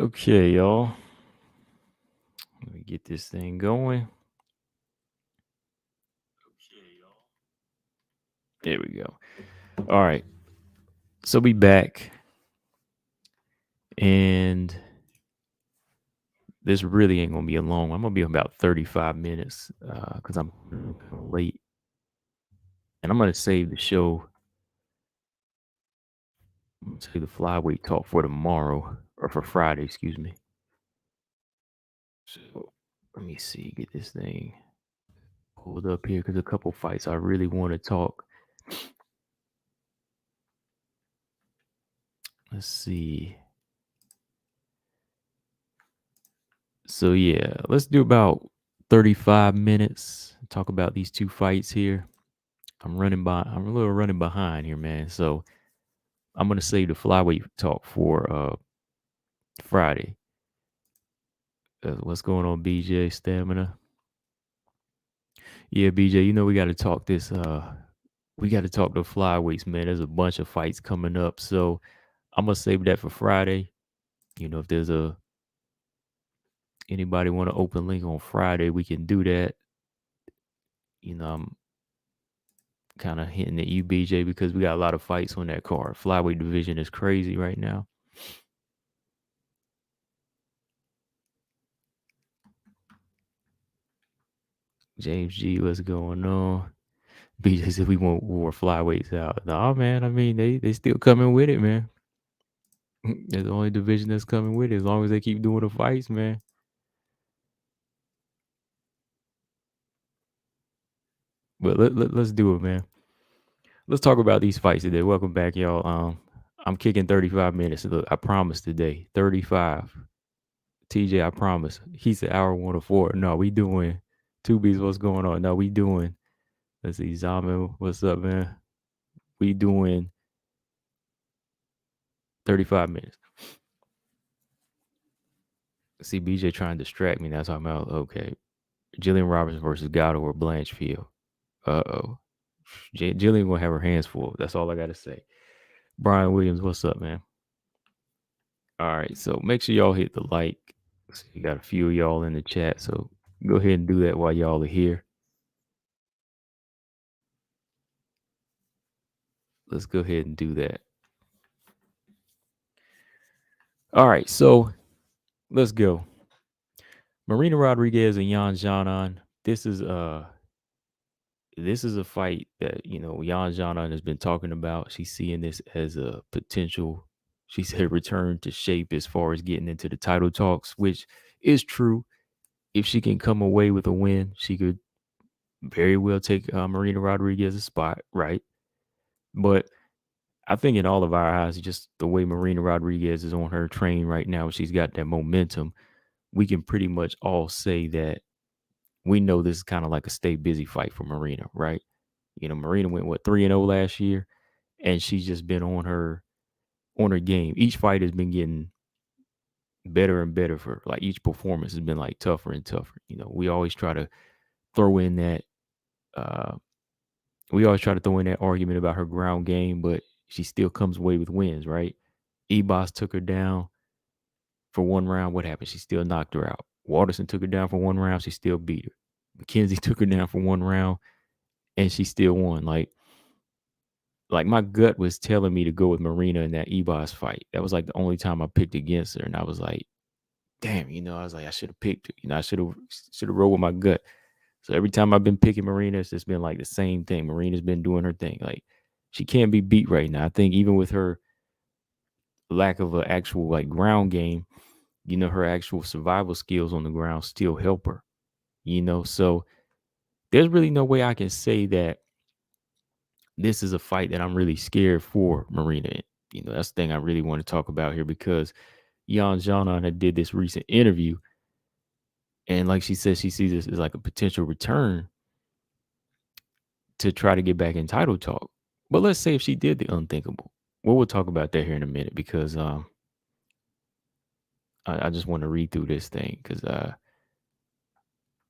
Okay, y'all. Let me get this thing going. There we go. All right. So we back. And this really ain't gonna be a long. I'm gonna be about 35 minutes because I'm late. And I'm gonna save the show, save the flyweight talk for tomorrow or for Friday, excuse me. So let me see, get this thing pulled up here because a couple fights I really want to talk. Let's see. So yeah, let's do about 35 minutes. Talk about these two fights here. I'm a little running behind here, man. So I'm gonna save the flyweight talk for Friday. What's going on, BJ Stamina? Yeah, BJ, we got to talk this. We got to talk the flyweights, man. There's a bunch of fights coming up, so I'm gonna save that for Friday. If there's anybody want to open link on Friday, we can do that. I'm kind of hitting at you, BJ, because we got a lot of fights on that card. Flyweight division is crazy right now. James G, what's going on? BJ said we want war flyweights out. Nah, man. I mean, they still coming with it, man. They're the only division that's coming with it as long as they keep doing the fights, man. But let's do it, man. Let's talk about these fights today. Welcome back, y'all. I'm kicking 35 minutes. Look, I promise today, 35. TJ, I promise. He said hour 104. No, we doing 2Bs. What's going on? No, we doing. Let's see, Zaman. What's up, man? We doing 35 minutes. See, BJ trying to distract me. That's talking about, okay. Jillian Roberts versus Gatto or Blanchfield. Uh-oh. Jillian gonna have her hands full. That's all I gotta say. Brian Williams, what's up, man? All right, so make sure y'all hit the like. So you got a few of y'all in the chat, so go ahead and do that while y'all are here. Let's go ahead and do that. All right, so let's go. Marina Rodriguez and Xiaonan. This is a fight that Xiaonan has been talking about. She's seeing this as a potential. She said return to shape as far as getting into the title talks, which is true. If she can come away with a win, she could very well take Marina Rodriguez's spot, right? But I think in all of our eyes, just the way Marina Rodriguez is on her train right now, she's got that momentum. We can pretty much all say that we know this is kind of like a stay busy fight for Marina, right? Marina went 3-0 last year, and she's just been on her game. Each fight has been getting better and better for like each performance has been like tougher and tougher. We always try to throw in that argument about her ground game, but she still comes away with wins, right? Ebos took her down for one round. What happened? She still knocked her out. Waterson took her down for one round. She still beat her. McKenzie took her down for one round, and she still won. Like my gut was telling me to go with Marina in that Ebos fight. That was like the only time I picked against her, and I was like, damn, I was like, I should have picked her. I should have rolled with my gut. So every time I've been picking Marina, it's just been like the same thing. Marina's been doing her thing. Like she can't be beat right now. I think even with her lack of an actual like ground game, her actual survival skills on the ground still help her. So there's really no way I can say that this is a fight that I'm really scared for Marina. That's the thing I really want to talk about here because Xiaonan had did this recent interview, and like she said, she sees this as like a potential return to try to get back in title talk. But let's say if she did the unthinkable. Well, we'll talk about that here in a minute because I just want to read through this thing because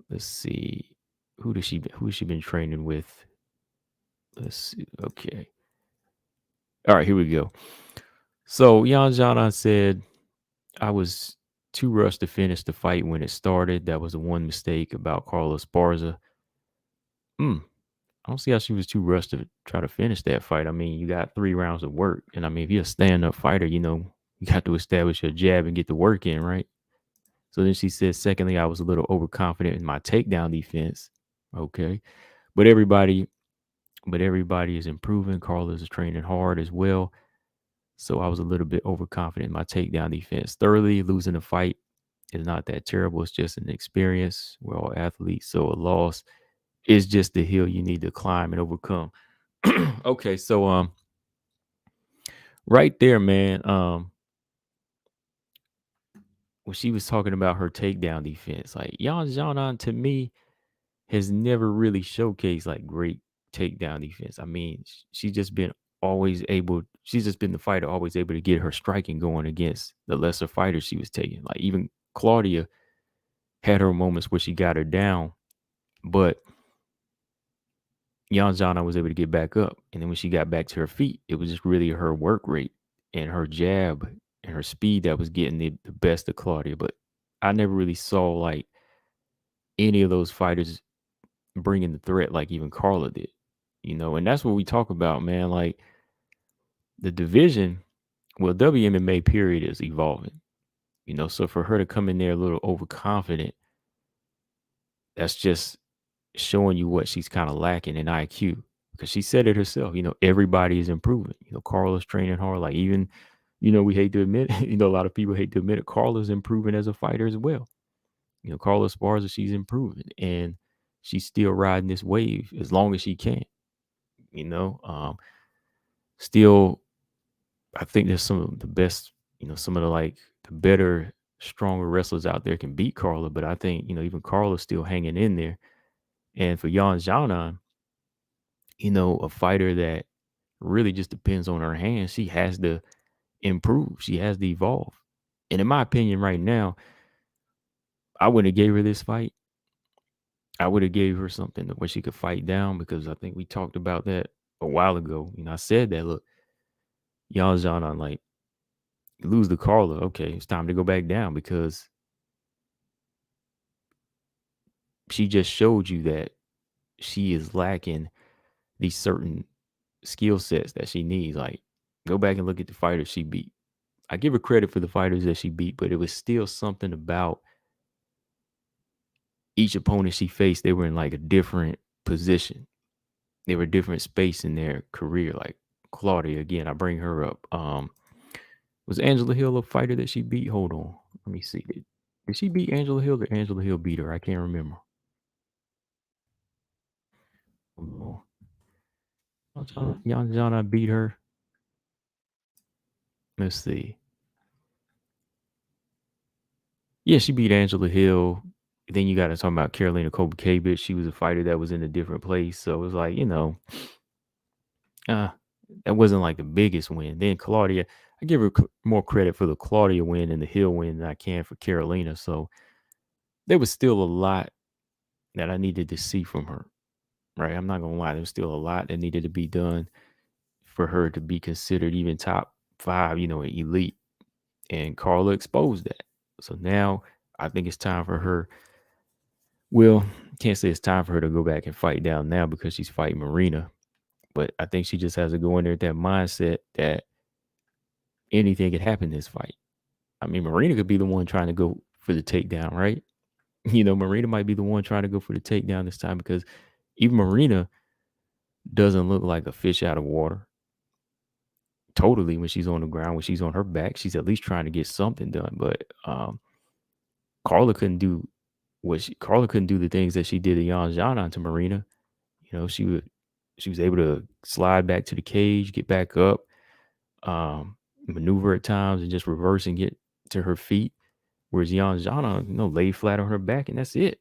let's see who has she been training with? Let's see. Okay. All right, here we go. So Jan Jana said, I was too rushed to finish the fight when it started. That was the one mistake about Carla Esparza. Mm, I don't see how she was too rushed to try to finish that fight. I mean, you got 3 rounds of work. And I mean, if you're a stand up fighter, you got to establish your jab and get the work in, right? So then she said, secondly, I was a little overconfident in my takedown defense. Okay. But everybody, but everybody is improving. Carlos is training hard as well. So I was a little bit overconfident in my takedown defense. Thoroughly losing a fight is not that terrible. It's just an experience. We're all athletes. So a loss is just the hill you need to climb and overcome. Okay, so right there, man. When she was talking about her takedown defense, like Xiaonan to me has never really showcased like great takedown defense. I mean, she's just been always able. She's just been the fighter always able to get her striking going against the lesser fighters she was taking. Like even Claudia had her moments where she got her down, but Yanzana was able to get back up. And then when she got back to her feet, it was just really her work rate and her jab and her speed that was getting the best of Claudia. But I never really saw like any of those fighters bringing the threat like even Carla did, and that's what we talk about, man. Like the division, well, WMMA period is evolving, so for her to come in there a little overconfident, that's just showing you what she's kind of lacking in IQ because she said it herself. Everybody is improving. Carla's training hard. Like even, we hate to admit, a lot of people hate to admit it. Carla's improving as a fighter as well. Carla Esparza, she's improving and she's still riding this wave as long as she can. Still, I think there's some of the best, some of the like the better, stronger wrestlers out there can beat Carla, but I think even Carla's still hanging in there. And for Yan Xiaonan, a fighter that really just depends on her hands. She has to improve. She has to evolve. And in my opinion, right now, I wouldn't have gave her this fight. I would have gave her something where she could fight down because I think we talked about that a while ago. I said that, look, Yan Xiaonan, like, lose the Carla. Okay, it's time to go back down because she just showed you that she is lacking these certain skill sets that she needs. Like, go back and look at the fighters she beat. I give her credit for the fighters that she beat, but it was still something about each opponent she faced. They were in like a different position. They were a different space in their career. Like Claudia, again, I bring her up. Was Angela Hill a fighter that she beat? Hold on. Let me see. Did she beat Angela Hill or Angela Hill beat her? I can't remember. Oh, Yana beat her. Let's see. Yeah, she beat Angela Hill. Then you got to talk about Carolina Kobakevich. She was a fighter that was in a different place. So it was like, uh, that wasn't like the biggest win. Then Claudia, I give her more credit for the Claudia win and the Hill win than I can for Carolina. So there was still a lot that I needed to see from her, right? I'm not going to lie. There was still a lot that needed to be done for her to be considered even top 5, elite. And Carla exposed that. So now I think it's time for her. Well, can't say it's time for her to go back and fight down now because she's fighting Marina. But I think she just has to go in there with that mindset that anything could happen in this fight. I mean, Marina could be the one trying to go for the takedown, right? Marina might be the one trying to go for the takedown this time because even Marina doesn't look like a fish out of water. Totally, when she's on the ground, when she's on her back, she's at least trying to get something done. But Carla couldn't do Carla couldn't do the things that she did to Yan Xiaonan to Marina. She was able to slide back to the cage, get back up, maneuver at times, and just reverse and get to her feet. Whereas Yan Xiaonan, lay flat on her back, and that's it.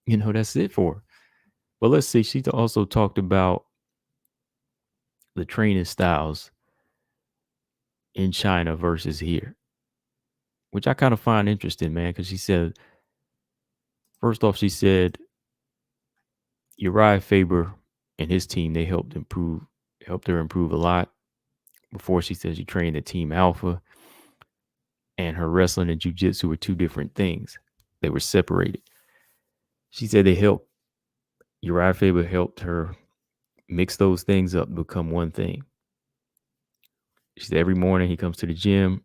That's it for her. But let's see. She also talked about the training styles in China versus here, which I kind of find interesting, man, because she said, first off, she said Uriah Faber and his team, they helped her improve a lot. Before, she said she trained at Team Alpha. and her wrestling and jujitsu were two different things. They were separated. She said they helped Uriah Faber helped her mix those things up, become one thing. She said every morning he comes to the gym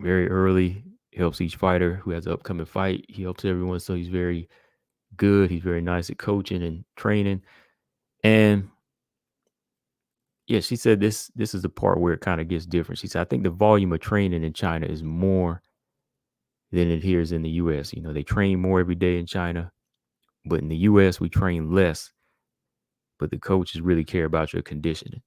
very early, helps each fighter who has an upcoming fight. He helps everyone, so he's very good. He's very nice at coaching and training. And yeah, she said this is the part where it kind of gets different. She said, I think the volume of training in China is more than it here is in the US. You know, they train more every day in China, but in the US we train less. But the coaches really care about your conditioning.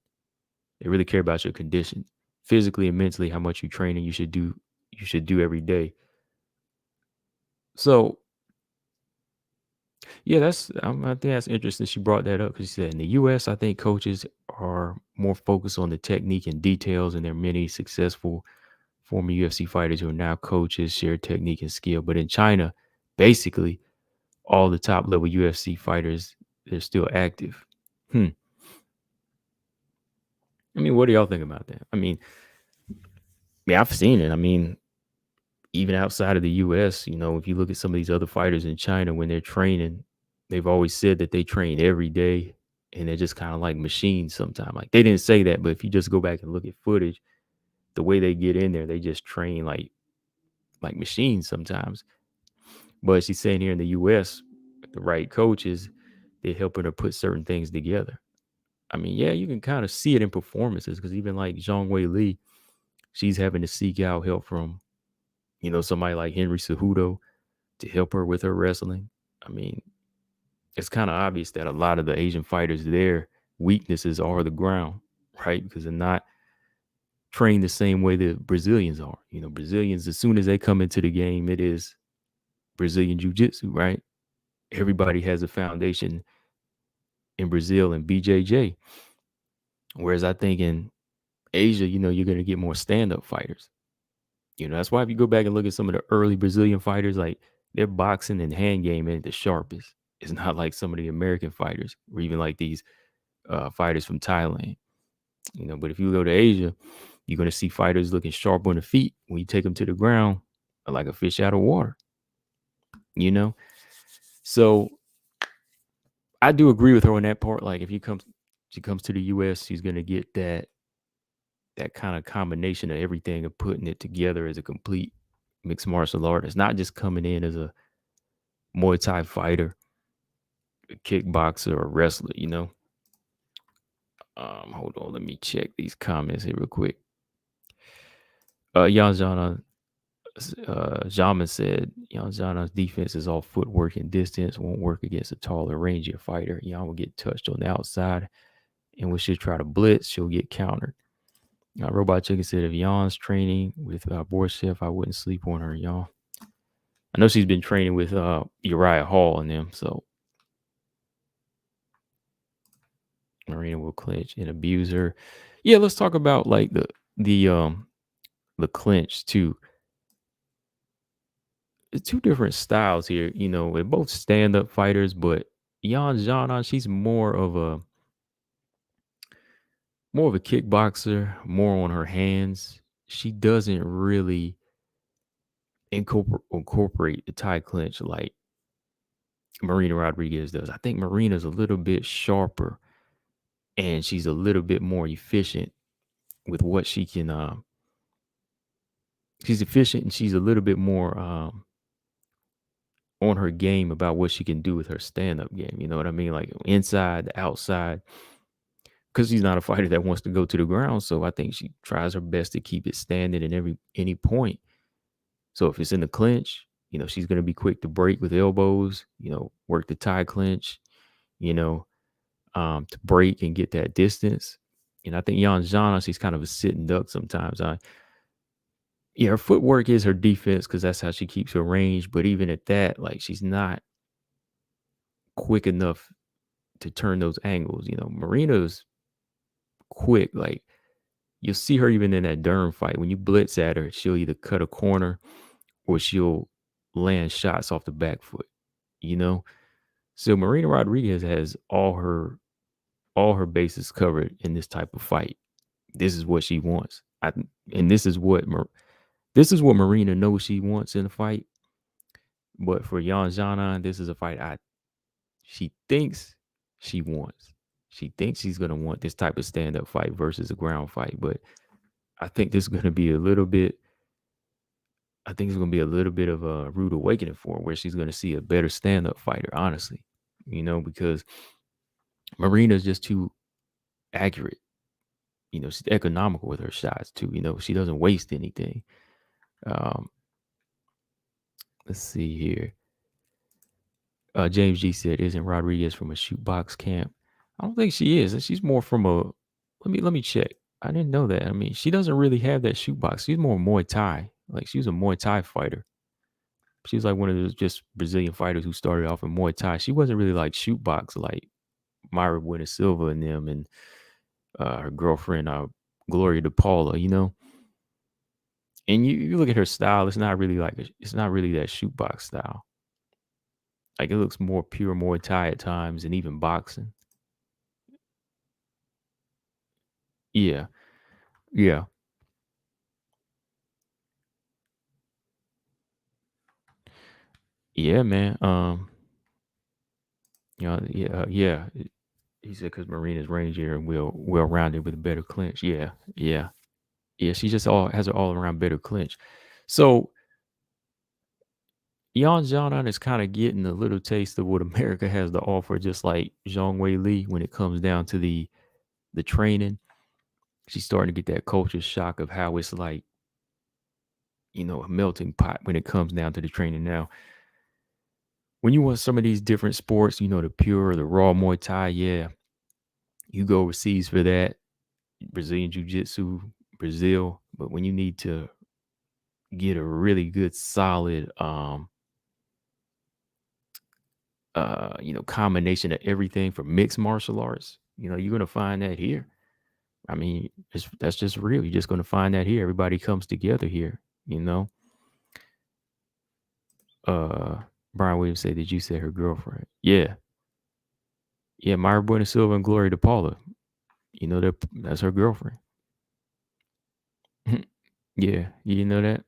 They really care about your condition, physically and mentally, how much you train and you should do every day. So yeah, I think that's interesting. She brought that up because she said in the U.S., I think coaches are more focused on the technique and details, and there are many successful former UFC fighters who are now coaches, share technique and skill. But in China, basically, all the top level UFC fighters, they're still active. I mean, what do y'all think about that? I mean, yeah, I've seen it. I mean, even outside of the US, you know, if you look at some of these other fighters in China when they're training, they've always said that they train every day and they're just kind of like machines sometimes. Like they didn't say that, but if you just go back and look at footage, the way they get in there, they just train like machines sometimes. But she's saying here in the US, the right coaches, they're helping her put certain things together. I mean, yeah, you can kind of see it in performances because even like Zhang Wei Li, she's having to seek out help from, you know, somebody like Henry Cejudo to help her with her wrestling. I mean, it's kind of obvious that a lot of the Asian fighters, their weaknesses are the ground, right? Because they're not trained the same way that Brazilians are. You know, Brazilians, as soon as they come into the game, it is Brazilian Jiu-Jitsu, right? Everybody has a foundation in Brazil and BJJ. Whereas I think in Asia, you know, you're going to get more stand-up fighters. You know, that's why if you go back and look at some of the early Brazilian fighters, like their boxing and hand game ain't the sharpest. It's not like some of the American fighters or even like these fighters from Thailand. You know, but if you go to Asia, you're going to see fighters looking sharp on the feet. When you take them to the ground, like a fish out of water, you know? So I do agree with her on that part. Like if she comes to the US, she's going to get that kind of combination of everything of putting it together as a complete mixed martial art. It's not just coming in as a Muay Thai fighter, a kickboxer, or wrestler, you know? Hold on, let me check these comments here real quick. Yan Jamin said, Jan's defense is all footwork and distance, won't work against a taller, rangier fighter. Yan will get touched on the outside, and when she try to blitz, she'll get countered. Robot Chicken said, if Yan's training with Borshchev, I wouldn't sleep on her, y'all. I know she's been training with Uriah Hall and them, so Marina will clinch and abuse her. Yeah, let's talk about like the clinch too. Two different styles here. You know, they're both stand-up fighters, but Yan Xiaonan, she's more of a kickboxer, more on her hands. She doesn't really incorporate the Thai clinch like Marina Rodriguez does. I think Marina's a little bit sharper and she's a little bit more efficient with what she can she's efficient and she's a little bit more on her game about what she can do with her stand-up game. You know what I mean? Like inside, the outside. Because she's not a fighter that wants to go to the ground. So I think she tries her best to keep it standing in any point. So if it's in the clinch, you know, she's gonna be quick to break with elbows, you know, work the Thai clinch, you know, to break and get that distance. And I think Yan Zhana, she's kind of a sitting duck sometimes. Yeah, her footwork is her defense because that's how she keeps her range. But even at that, like she's not quick enough to turn those angles. You know, Marina's quick. Like you'll see her even in that Dern fight. When you blitz at her, she'll either cut a corner or she'll land shots off the back foot. You know, so Marina Rodriguez has all her bases covered in this type of fight. This is what she wants. And this is what This is what Marina knows she wants in a fight. But for Xiaonan, this is a fight she thinks she wants. She thinks she's gonna want this type of stand up fight versus a ground fight. But I think this is gonna be a little bit. I think it's gonna be a little bit of a rude awakening for her, where she's gonna see a better stand up fighter. Honestly, because Marina's just too accurate. She's economical with her shots too. She doesn't waste anything. Um, let's see here. James G said, "Isn't Rodriguez from a shootbox camp?" I don't think she is. She's more from a. Let me check. I didn't know that. I mean, she doesn't really have that shootbox. She's more Muay Thai. Like she was a Muay Thai fighter. She's like one of those just Brazilian fighters who started off in Muay Thai. She wasn't really like shootbox like Myra Buena Silva and them and her girlfriend Gloria DePaula. And you look at her style. It's not really it's not really that shootbox style. Like it looks more pure Muay Thai at times, and even boxing. Yeah, yeah, yeah, man. Yeah. He said because Marina's rangier and well rounded with a better clinch. Yeah, yeah, yeah. She just all has an all around better clinch. So Yan Xiaonan is kind of getting a little taste of what America has to offer, just like Zhang Wei Li when it comes down to the training. She's starting to get that culture shock of how it's like, a melting pot when it comes down to the training. Now, when you want some of these different sports, the pure, the raw Muay Thai, yeah, you go overseas for that. Brazilian Jiu Jitsu, Brazil. But when you need to get a really good, solid, combination of everything for mixed martial arts, you're gonna find that here. I mean, that's just real. You're just gonna find that here. Everybody comes together here, you know. Uh Brian Williams said, "Did you say her girlfriend?" Yeah. Yeah, Myra Buena Silva and Gloria DePaula. That's her girlfriend. Yeah, you know that.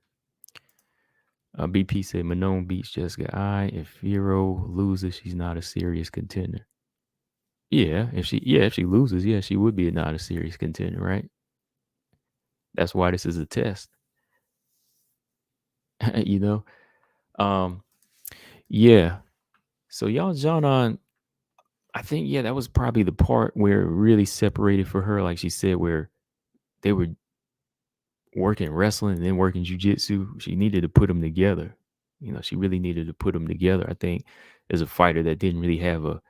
BP said Manon beats Jessica I. If Firo loses, she's not a serious contender. Yeah, if she loses, yeah, she would be not a serious contender, right? That's why this is a test. you know? Um, yeah. So y'all John on, I think, yeah, that was probably the part where it really separated for her, like she said, where they were working wrestling and then working jujitsu. She needed to put them together. She really needed to put them together. I think as a fighter that didn't really have a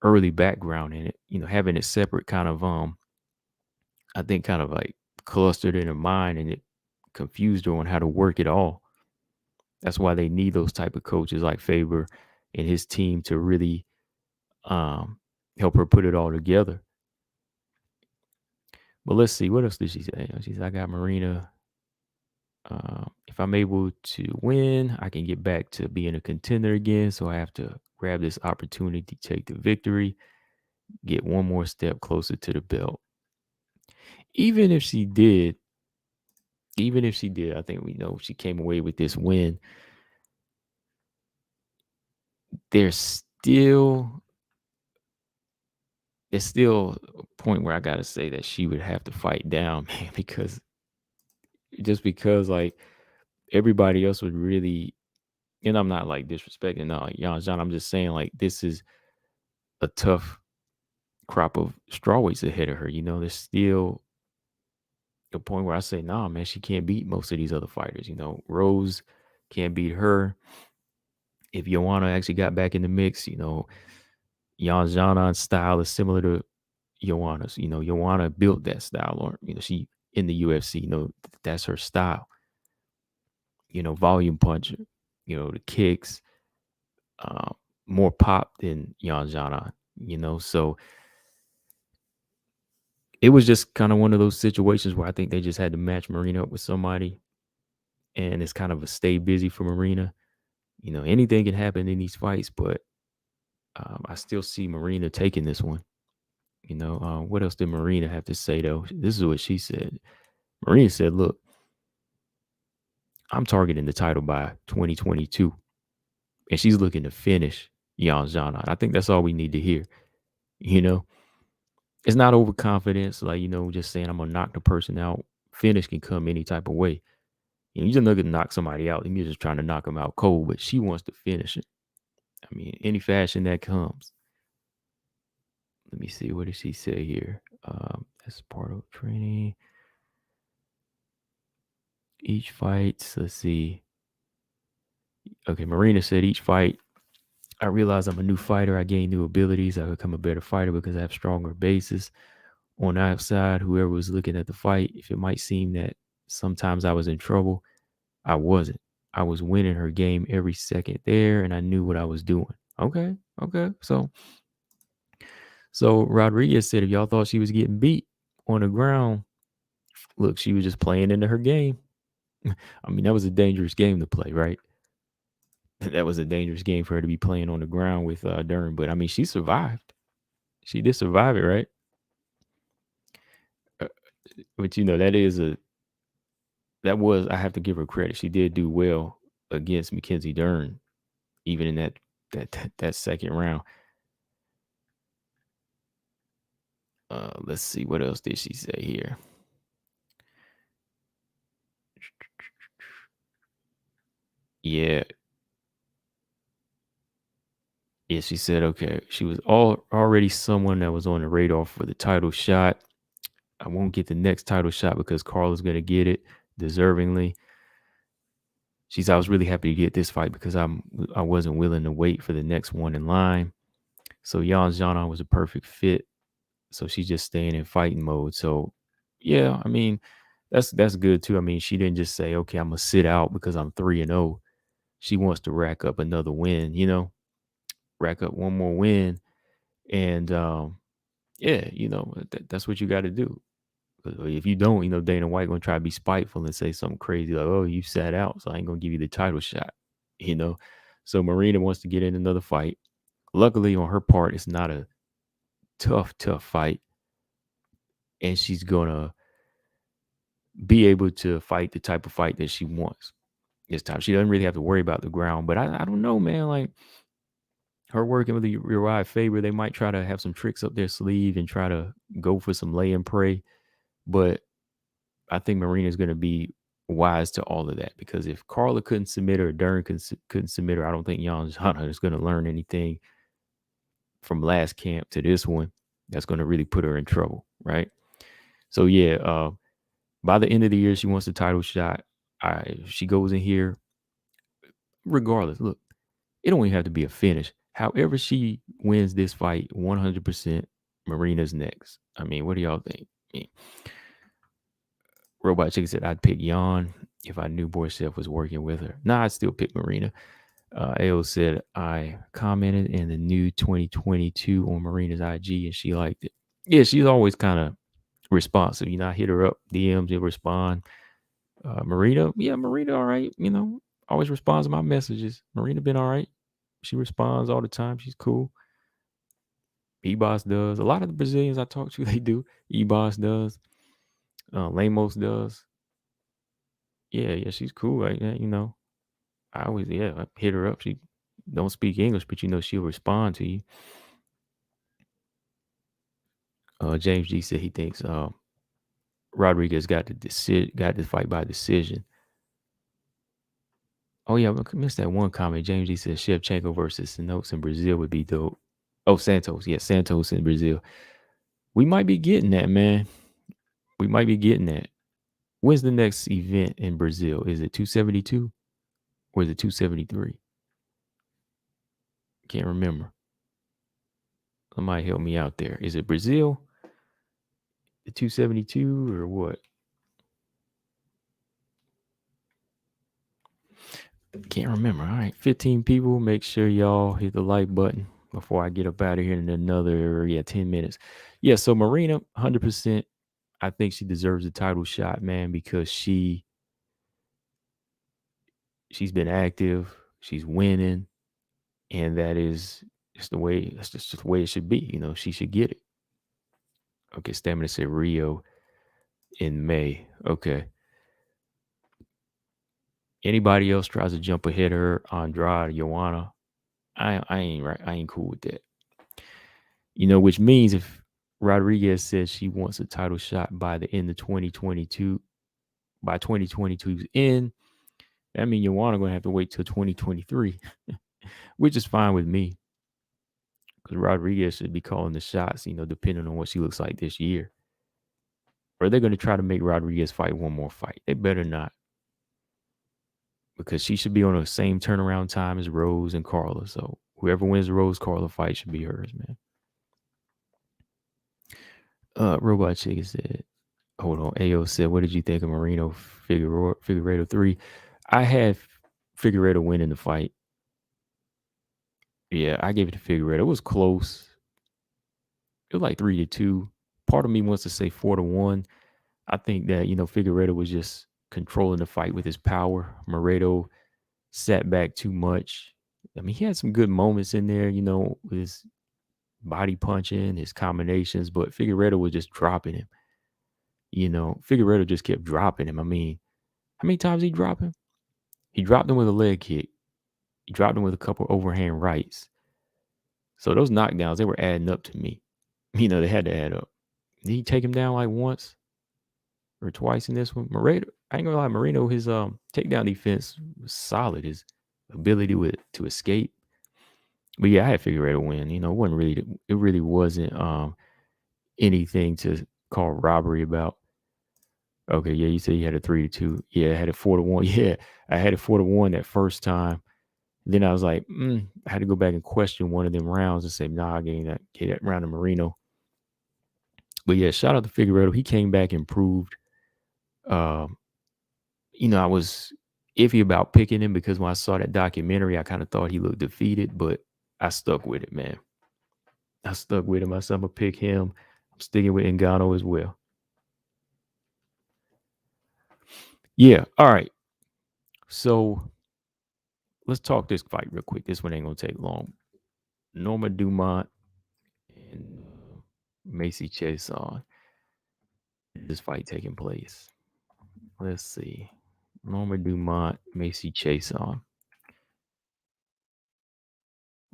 early background in it, having it separate kind of I think kind of like clustered in her mind, and it confused her on how to work it all. That's why they need those type of coaches like Faber and his team to really um help her put it all together. But let's see, what else did she say? She said, "I got Marina. If I'm able to win, I can get back to being a contender again. So I have to grab this opportunity to take the victory, get one more step closer to the belt." Even if she did, I think we know she came away with this win. There's still it's still a point where I gotta say that she would have to fight down, man, because like everybody else would really, and I'm not like disrespecting John. I'm just saying like this is a tough crop of strawweights ahead of her. There's still a point where I say, nah, man, she can't beat most of these other fighters. Rose can't beat her. If Joanna actually got back in the mix, Jan Janon's style is similar to Joanna's. Joanna built that style, or she in the UFC. That's her style. Volume puncher. The kicks, uh, more pop than Jan Janan. So it was just kind of one of those situations where I think they just had to match Marina up with somebody, and it's kind of a stay busy for Marina. Anything can happen in these fights, but I still see Marina taking this one. What else did Marina have to say though? This is what she said. Marina said, "Look, I'm targeting the title by 2022, and she's looking to finish Xiaonan. I think that's all we need to hear. You know, it's not overconfidence, like, just saying I'm gonna knock the person out. Finish can come any type of way. You just look to knock somebody out, and you're just trying to knock them out cold, but she wants to finish it. I mean, any fashion that comes. Let me see. What did she say here? As part of training, each fight. Let's see. Okay, Marina said each fight, I realize I'm a new fighter. I gain new abilities. I become a better fighter because I have stronger bases. On the outside, whoever was looking at the fight, if it might seem that sometimes I was in trouble, I wasn't. I was winning her game every second there, and I knew what I was doing. Okay, okay. So Rodriguez said if y'all thought she was getting beat on the ground, look, she was just playing into her game. I mean, that was a dangerous game to play, right? That was a dangerous game for her to be playing on the ground with Dern. But I mean, she survived. She did survive it, right? Uh, but I have to give her credit. She did do well against Mackenzie Dern, even in that second round. Let's see, what else did she say here? Yeah. Yeah, she said, okay, she was already someone that was on the radar for the title shot. I won't get the next title shot because Carla's going to get it deservingly. I was really happy to get this fight because I wasn't willing to wait for the next one in line. So Xiaonan was a perfect fit. So she's just staying in fighting mode. So yeah, I mean, that's good too. I mean, she didn't just say, okay, I'm gonna sit out because I'm 3-0. She wants to rack up another win, rack up one more win. And yeah, that's what you got to do. If you don't, Dana White gonna try to be spiteful and say something crazy like, "Oh, you sat out, so I ain't gonna give you the title shot." You know, so Marina wants to get in another fight. Luckily, on her part, it's not a tough fight, and she's gonna be able to fight the type of fight that she wants this time. She doesn't really have to worry about the ground. But I don't know, man. Like her working with the Uriah Faber, they might try to have some tricks up their sleeve and try to go for some lay and pray. But I think Marina is going to be wise to all of that because if Carla couldn't submit her, Dern couldn't submit her, I don't think Jan Jana is going to learn anything from last camp to this one that's going to really put her in trouble, right? So yeah, by the end of the year, she wants the title shot. She goes in here, regardless. Look, it don't even have to be a finish. However, she wins this fight, 100%. Marina's next. I mean, what do y'all think? I mean, Robot Chicken said, I'd pick Jan if I knew Borsev was working with her. Nah, I'd still pick Marina. AO said, I commented in the new 2022 on Marina's IG and she liked it. Yeah, she's always kind of responsive. I hit her up, DMs, she'll respond. Marina, all right. Always responds to my messages. Marina been all right. She responds all the time. She's cool. Ebos does. A lot of the Brazilians I talk to, they do. Ebos does. Lemos does. Yeah, she's cool. I always, I hit her up. She don't speak English, but she'll respond to you. James G said he thinks Rodriguez got the fight by decision. Oh yeah, I missed that one comment. James G said Shevchenko versus Santos in Brazil would be dope. Oh, Santos. Yeah, Santos in Brazil. We might be getting that, man. We might be getting that. When's the next event in Brazil? Is it 272 or is it 273? Can't remember. Somebody help me out there. Is it Brazil? The 272 or what? Can't remember. All right, 15 people. Make sure y'all hit the like button before I get up out of here in another 10 minutes. Yeah, so Marina, 100%. I think she deserves a title shot, man, because she's been active, she's winning, and that's just the way it should be. She should get it. Okay, Stamina said Rio in May. Okay. Anybody else tries to jump ahead of her, Andrade, Joanna, I ain't right. I ain't cool with that. Which means if Rodriguez says she wants a title shot by the end of 2022, by 2022's end, that means Joanna gonna have to wait till 2023, which is fine with me because Rodriguez should be calling the shots. Depending on what she looks like this year. Or they're gonna try to make Rodriguez fight one more fight. They better not, because she should be on the same turnaround time as Rose and Carla. So whoever wins the Rose Carla fight should be hers, man. Robot Chicken said, hold on. AO said, what did you think of Marino Figueiredo 3? I had Figueiredo winning the fight. Yeah, I gave it to Figueiredo. It was close. It was like 3-2. Part of me wants to say 4-1. I think that, Figueiredo was just controlling the fight with his power. Moreno sat back too much. I mean, he had some good moments in there, with his body punching, his combinations, but Figueiredo was just dropping him. Figueiredo just kept dropping him. I mean, how many times he dropped him? He dropped him with a leg kick. He dropped him with a couple overhand rights. So those knockdowns, they were adding up to me. They had to add up. Did he take him down like once or twice in this one? Moreno, I ain't gonna lie, Marino, his takedown defense was solid. His ability to escape. But yeah, I had Figueiredo win. It really wasn't anything to call robbery about. Okay, yeah, you said you had a 3-2. Yeah, I had a 4-1. Yeah, I had a 4-1 that first time. Then I was like, I had to go back and question one of them rounds and say, nah, I gave that round to Marino. But yeah, shout out to Figueiredo. He came back and proved. I was iffy about picking him because when I saw that documentary, I kind of thought he looked defeated, but I stuck with it, man. I stuck with him. I said I'm gonna pick him. I'm sticking with Ngannou as well. Yeah. All right. So let's talk this fight real quick. This one ain't gonna take long. Norma Dumont and Macy Chiasson. This fight taking place. Let's see. Norma Dumont, Macy Chiasson.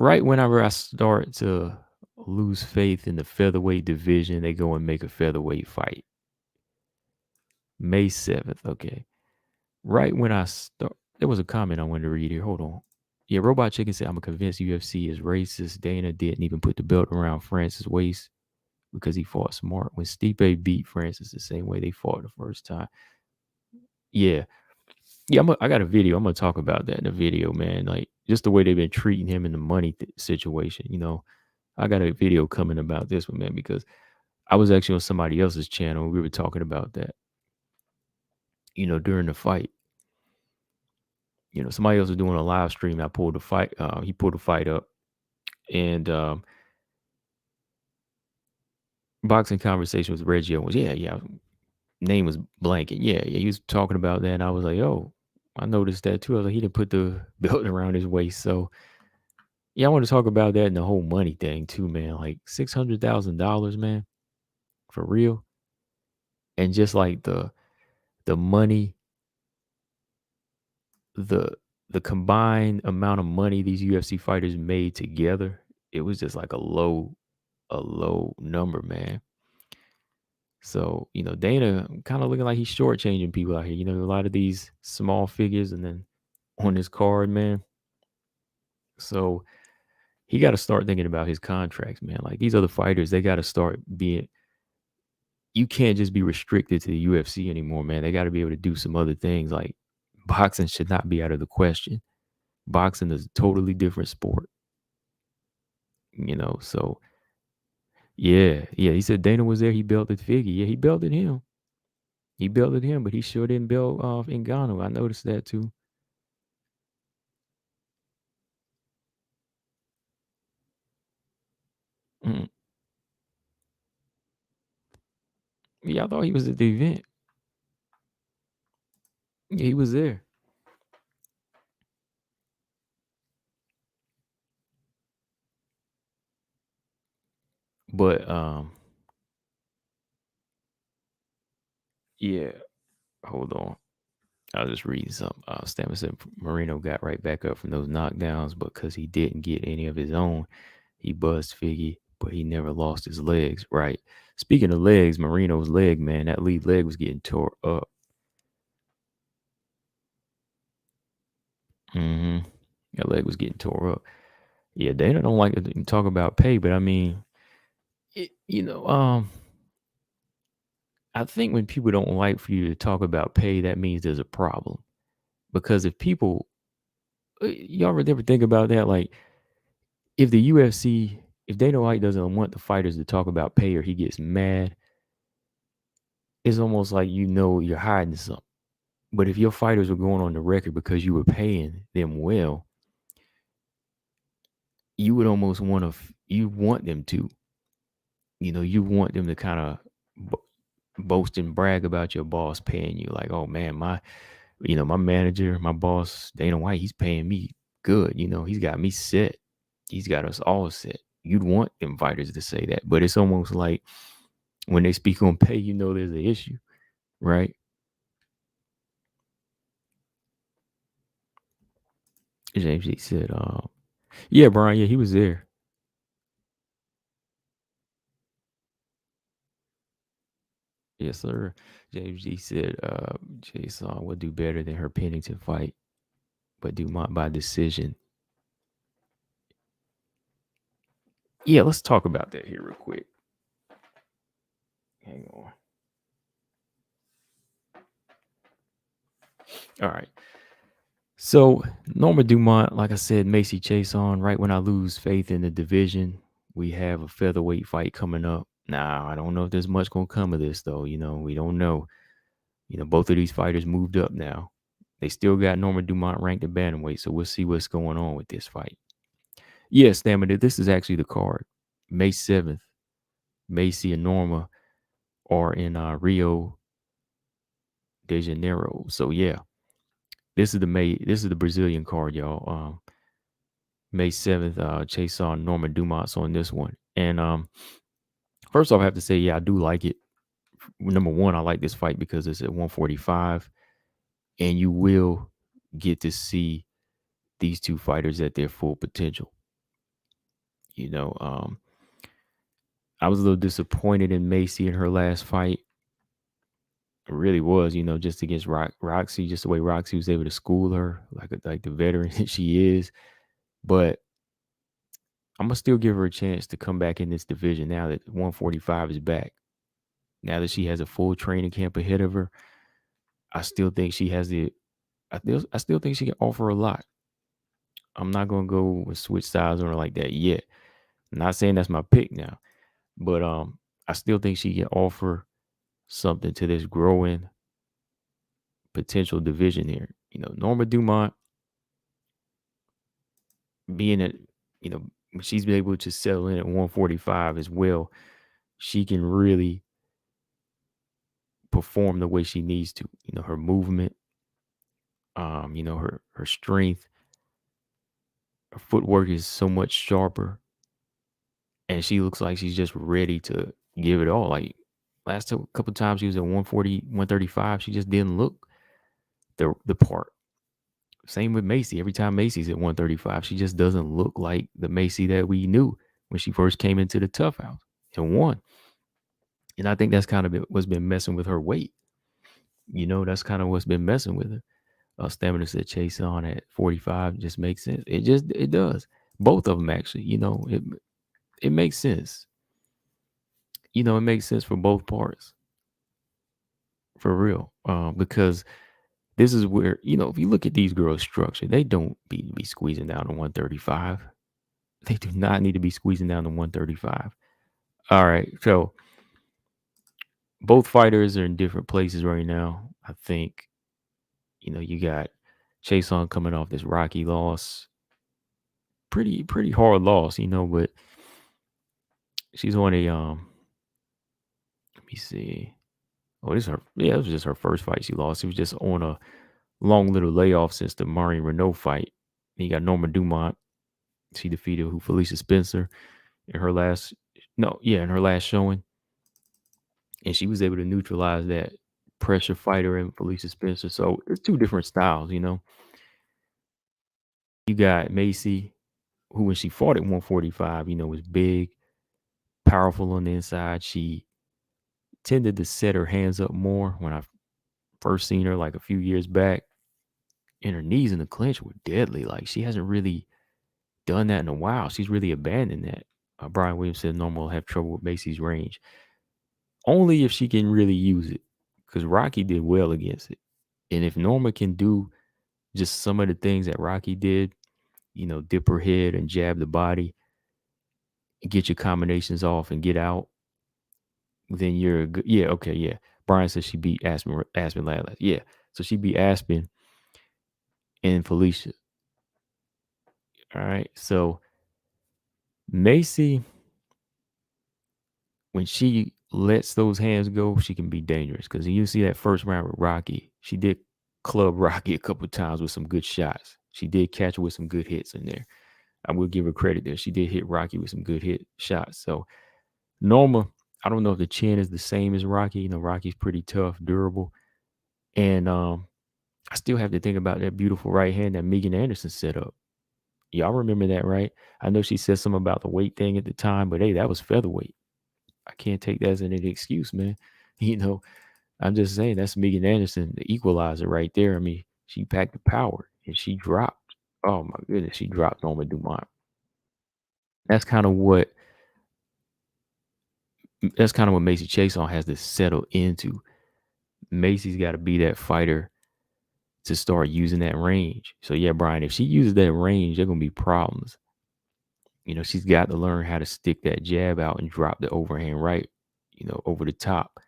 Right whenever I start to lose faith in the featherweight division, they go and make a featherweight fight. May 7th. Okay. Right when I start, there was a comment I wanted to read here. Hold on. Yeah, Robot Chicken said, I'm convinced UFC is racist. Dana didn't even put the belt around Francis' waist because he fought smart. When Stipe beat Francis the same way they fought the first time. Yeah. Yeah, I got a video. I'm going to talk about that in the video, man. Like, just the way they've been treating him in the money situation. I got a video coming about this one, man, because I was actually on somebody else's channel. We were talking about that, during the fight. Somebody else was doing a live stream. I pulled the fight. He pulled the fight up, and boxing conversation with Reggie was, yeah. Name was blanking. Yeah. He was talking about that, and I was like, oh, I noticed that too. I was like, he didn't put the belt around his waist. So yeah, I want to talk about that and the whole money thing too, man. Like $600,000, man, for real. And just like the money, the the combined amount of money these UFC fighters made together, it was just like a low number, man. So, Dana kind of looking like he's shortchanging people out here. A lot of these small figures and then on his card, man. So he got to start thinking about his contracts, man. Like these other fighters, they got to start being, you can't just be restricted to the UFC anymore, man. They got to be able to do some other things. Like boxing should not be out of the question. Boxing is a totally different sport, so yeah. He said Dana was there. He belted Figgy. Yeah, he belted him. But he sure didn't belt off Ngannou. I noticed that too. Mm. Yeah, I thought he was at the event. Yeah, he was there. But yeah, hold on. I was just reading something. Stammer said Marino got right back up from those knockdowns, but because he didn't get any of his own, he buzzed Figgy, but he never lost his legs. Right. Speaking of legs, Marino's leg, man, that lead leg was getting tore up. That leg was getting tore up. Yeah, Dana don't like to talk about pay, but I mean, it, I think when people don't like for you to talk about pay, that means there's a problem. Because if people, y'all ever think about that? Like, if the UFC, if Dana White doesn't want the fighters to talk about pay or he gets mad, it's almost like you're hiding something. But if your fighters were going on the record because you were paying them well, you would almost you want them to, you want them to kind of boast and brag about your boss paying you. Like, oh man, my manager, my boss, Dana White, he's paying me good. He's got me set. He's got us all set. You'd want them fighters to say that, but it's almost like when they speak on pay, there's an issue, right? James G said, yeah, Brian, yeah, he was there. Yes, sir. James G said, Chiasson would do better than her Pennington fight, but Dumont by decision. Yeah, let's talk about that here real quick. Hang on. All right. So Norma Dumont, like I said, Macy Chiasson. Right when I lose faith in the division, we have a featherweight fight coming up. Now, I don't know if there's much gonna come of this though. We don't know. Both of these fighters moved up now. They still got Norma Dumont ranked at bantamweight, so we'll see what's going on with this fight. Yes, Stamina, this is actually the card. May 7th, Macy and Norma are in Rio de Janeiro. So yeah, this is the Brazilian card, y'all. May 7th, Chiasson Norma Dumont's on this one. And first off, I have to say, yeah, I do like it. Number one, I like this fight because it's at 145, and you will get to see these two fighters at their full potential. You know, um, I was a little disappointed in Macy in her last fight. It really was, just against Roxy, just the way Roxy was able to school her, like the veteran that she is. But I'm gonna still give her a chance to come back in this division now that 145 is back. Now that she has a full training camp ahead of her, I still think she has the. I still think she can offer a lot. I'm not gonna go with switch styles on her like that yet. I'm not saying that's my pick now, but I still think she can offer something to this growing potential division here. Norma Dumont being at, you know, she's been able to settle in at 145 as well. She can really perform the way she needs to. Her movement, her strength, her footwork is so much sharper, and she looks like she's just ready to give it all. Like last couple times she was at 140, 135, she just didn't look the part. Same with Macy. Every time Macy's at 135, she just doesn't look like the Macy that we knew when she first came into the tough house and won. And I think that's kind of what's been messing with her weight. That's kind of what's been messing with her. Stamina said Chiasson at 45 just makes sense. It does. Both of them actually. It makes sense. It makes sense for both parts. For real. Because this is where, if you look at these girls' structure, they don't need to be squeezing down to 135. They do not need to be squeezing down to 135. All right. So both fighters are in different places right now. I think, you got Chiasson coming off this Rocky loss. Pretty hard loss, but she's on a let me see. Oh, this is her, yeah, it was just her first fight she lost. She was just on a long little layoff since the Marion Renault fight. Then you got Norma Dumont. She defeated Felicia Spencer in her last in her last showing. And she was able to neutralize that pressure fighter and Felicia Spencer. So it's two different styles, you know. You got Macy, who when she fought at 145, you know, was big, powerful on the inside. She tended to set her hands up more when I first seen her like a few years back. And her knees in the clinch were deadly. Like she hasn't really done that in a while. She's really abandoned that. Brian Williams said Norma will have trouble with Macy's range. Only if she can really use it. Because Rocky did well against it. And if Norma can do just some of the things that Rocky did, you know, dip her head and jab the body, get your combinations off and get out, then you're good. Yeah, okay, yeah. Brian says she beat Aspen last. Yeah. So she beat Aspen and Felicia. All right. So Macy, when she lets those hands go, she can be dangerous. Because you see that first round with Rocky, she did club Rocky a couple of times with some good shots. She did catch her with some good hits in there. I will give her credit there. She did hit Rocky with some good hit shots. So Norma, I don't know if the chin is the same as Rocky. You know, Rocky's pretty tough, durable. And I still have to think about that beautiful right hand that Megan Anderson set up. Y'all remember that, right? I know she said something about the weight thing at the time, but hey, that was featherweight. I can't take that as an excuse, man. You know, I'm just saying that's Megan Anderson, the equalizer right there. I mean, she packed the power and she dropped. Oh my goodness, she dropped Norma Dumont. That's kind of what Macy Chiasson has to settle into. Macy's got to be that fighter to start using that range. So yeah, Brian, if she uses that range, there gonna be problems. You know, she's got to learn how to stick that jab out and drop the overhand right, you know, over the top.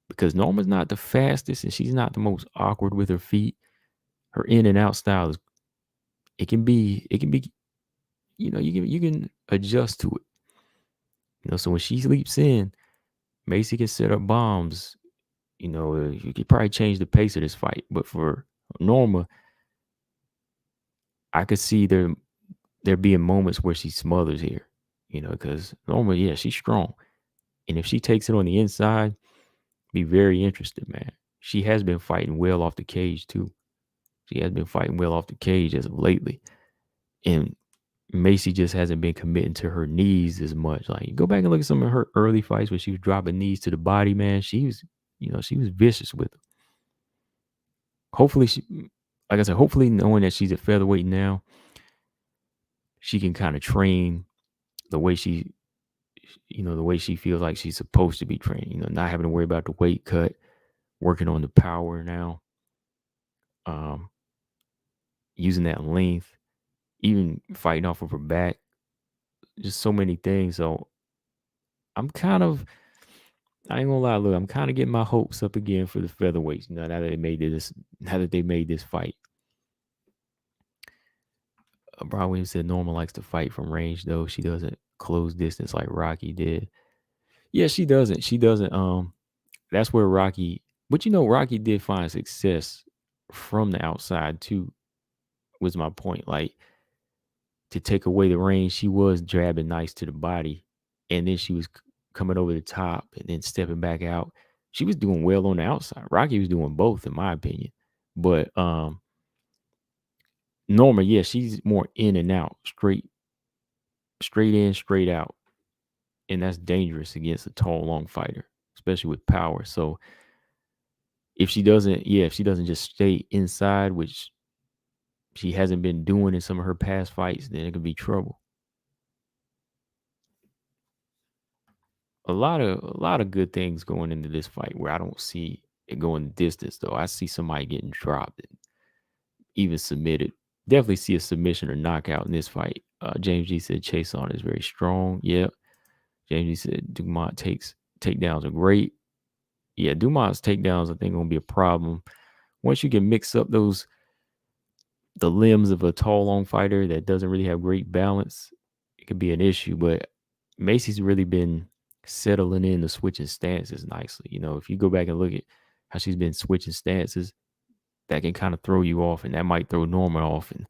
Because Norma's not the fastest and she's not the most awkward with her feet. Her in and out style is it can be, you know, you can adjust to it. You know, so when she leaps in, Macy can set up bombs. You know, you could probably change the pace of this fight. But for Norma, I could see there being moments where she smothers here. You know, because Norma, yeah, she's strong. And if she takes it on the inside, be very interested, man. She has been fighting well off the cage too. She has been fighting well off the cage as of lately. And Macy just hasn't been committing to her knees as much. Like, go back and look at some of her early fights when she was dropping knees to the body, man. She was, you know, she was vicious with them. Hopefully, like I said, hopefully knowing that she's a featherweight now, she can kind of train the way she, you know, the way she feels like she's supposed to be trained. You know, not having to worry about the weight cut, working on the power now, um, using that length, even fighting off of her back, just so many things. So I'm kind of, I ain't gonna lie, look, I'm kind of getting my hopes up again for the featherweights. You know, now that they made this fight. Brian Williams said Norma likes to fight from range, though she doesn't close distance like Rocky did. Yeah, she doesn't. She doesn't. That's where Rocky. But you know, Rocky did find success from the outside too. Was my point. Like, to take away the range, she was jabbing nice to the body, and then she was coming over the top and then stepping back out. She was doing well on the outside. Rocky was doing both, in my opinion. But Norma, yeah, she's more in and out, straight in, straight out, and that's dangerous against a tall, long fighter, especially with power. So if she doesn't just stay inside, which she hasn't been doing in some of her past fights, then it could be trouble. A lot of good things going into this fight where I don't see it going the distance though. I see somebody getting dropped and even submitted. Definitely see a submission or knockout in this fight. James G said Chiasson is very strong. Yep. James G said Dumont takedowns are great. Yeah, Dumont's takedowns I think gonna be a problem. Once you can mix up the limbs of a tall long fighter that doesn't really have great balance, it could be an issue. But Macy's really been settling in the switching stances nicely. You know, if you go back and look at how she's been switching stances, that can kind of throw you off, and that might throw Norman off, and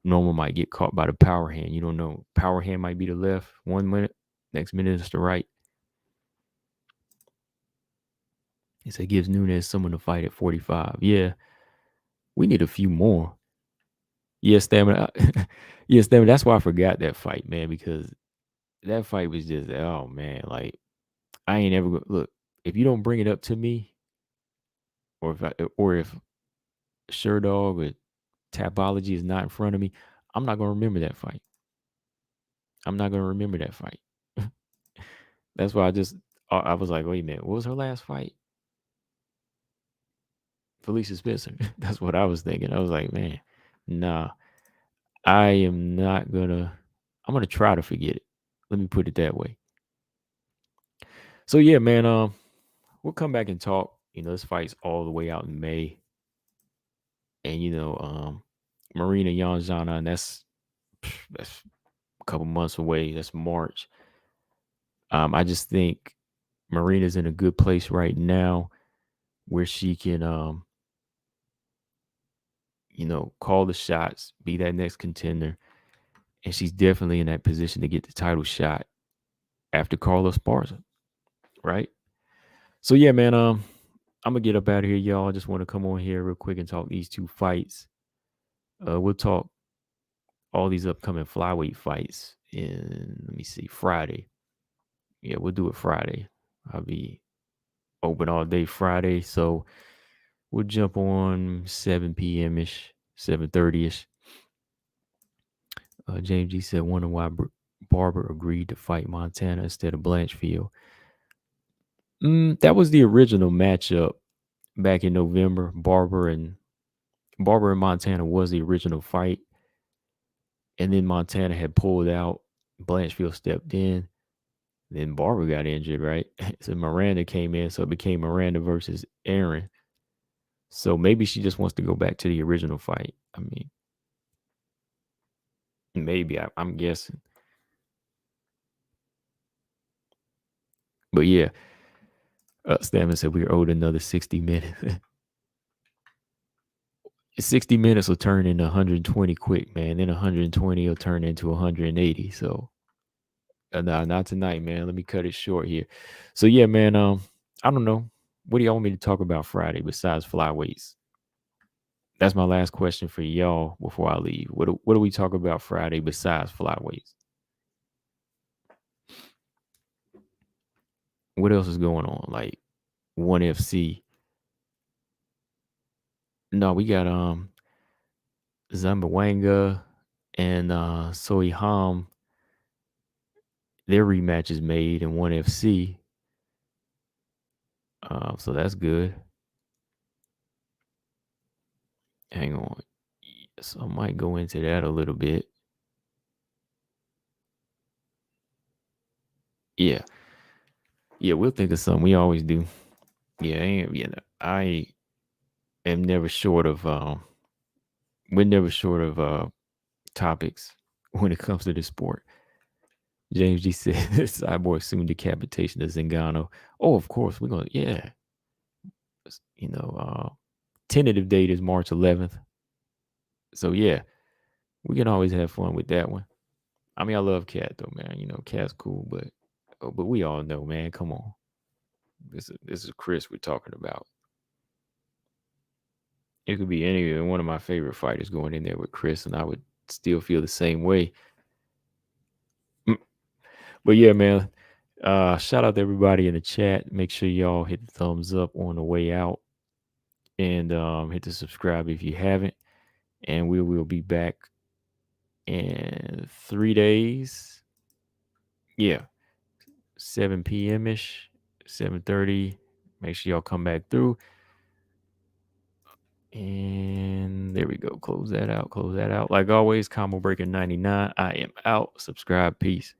Norman might get caught by the power hand. You don't know. Power hand might be the left 1 minute, next minute it's the right. He said gives Nunes someone to fight at 45. Yeah, we need a few more. Yeah, stamina. Yeah, stamina. That's why I forgot that fight, man, because that fight was just, oh man, like I ain't ever look. If you don't bring it up to me, or if Sherdog or Tapology is not in front of me, I'm not gonna remember that fight. I'm not gonna remember that fight. That's why I was like, wait a minute, what was her last fight? Felicia Spencer. That's what I was thinking. I was like, man, nah, I am not gonna. I'm gonna try to forget it. Let me put it that way. So yeah, man. We'll come back and talk. This fight's all the way out in May, and Marina Yanjana, and that's a couple months away. That's March. I just think Marina's in a good place right now where she can, call the shots, be that next contender, and she's definitely in that position to get the title shot after Carlos Esparza, right? So yeah, man. I'm gonna get up out of here, y'all. I just want to come on here real quick and talk these two fights. We'll talk all these upcoming flyweight fights in, let me see, Friday. Yeah, we'll do it Friday. I'll be open all day Friday, so we'll jump on 7 p.m. ish, 7:30 ish. James G said, wonder why Barber agreed to fight Montana instead of Blanchfield. That was the original matchup back in November. Barber and Montana was the original fight. And then Montana had pulled out. Blanchfield stepped in. Then Barber got injured, right? So Miranda came in. So it became Miranda versus Aaron. So maybe she just wants to go back to the original fight. I mean, maybe. I'm guessing. But yeah, Stammen said we are owed another 60 minutes. 60 minutes will turn into 120 quick, man. Then 120 will turn into 180. So no, not tonight, man. Let me cut it short here. So yeah, man. I don't know. What do y'all want me to talk about Friday besides flyweights? That's my last question for y'all before I leave. What do we talk about Friday besides flyweights? What else is going on? Like ONE FC. No, we got Zambawanga and Soy Ham. Their rematch is made in ONE FC. So that's good. Hang on. So I might go into that a little bit. Yeah. Yeah, we'll think of something. We always do. Yeah, I am never short of we're never short of topics when it comes to this sport. James G said Cyborg soon decapitation of Zingano. Oh, of course, we're gonna, yeah. Tentative date is March 11th. So yeah, we can always have fun with that one. I mean, I love Cat though, man. Cat's cool, but we all know, man. Come on, this is Chris we're talking about. It could be any one of my favorite fighters going in there with Chris, and I would still feel the same way. But yeah, man. Shout out to everybody in the chat. Make sure y'all hit the thumbs up on the way out, and hit the subscribe if you haven't. And we will be back in 3 days. Yeah, 7 p.m. ish, 7:30. Make sure y'all come back through. And there we go. Close that out. Like always, Combo Breaker 99. I am out. Subscribe. Peace.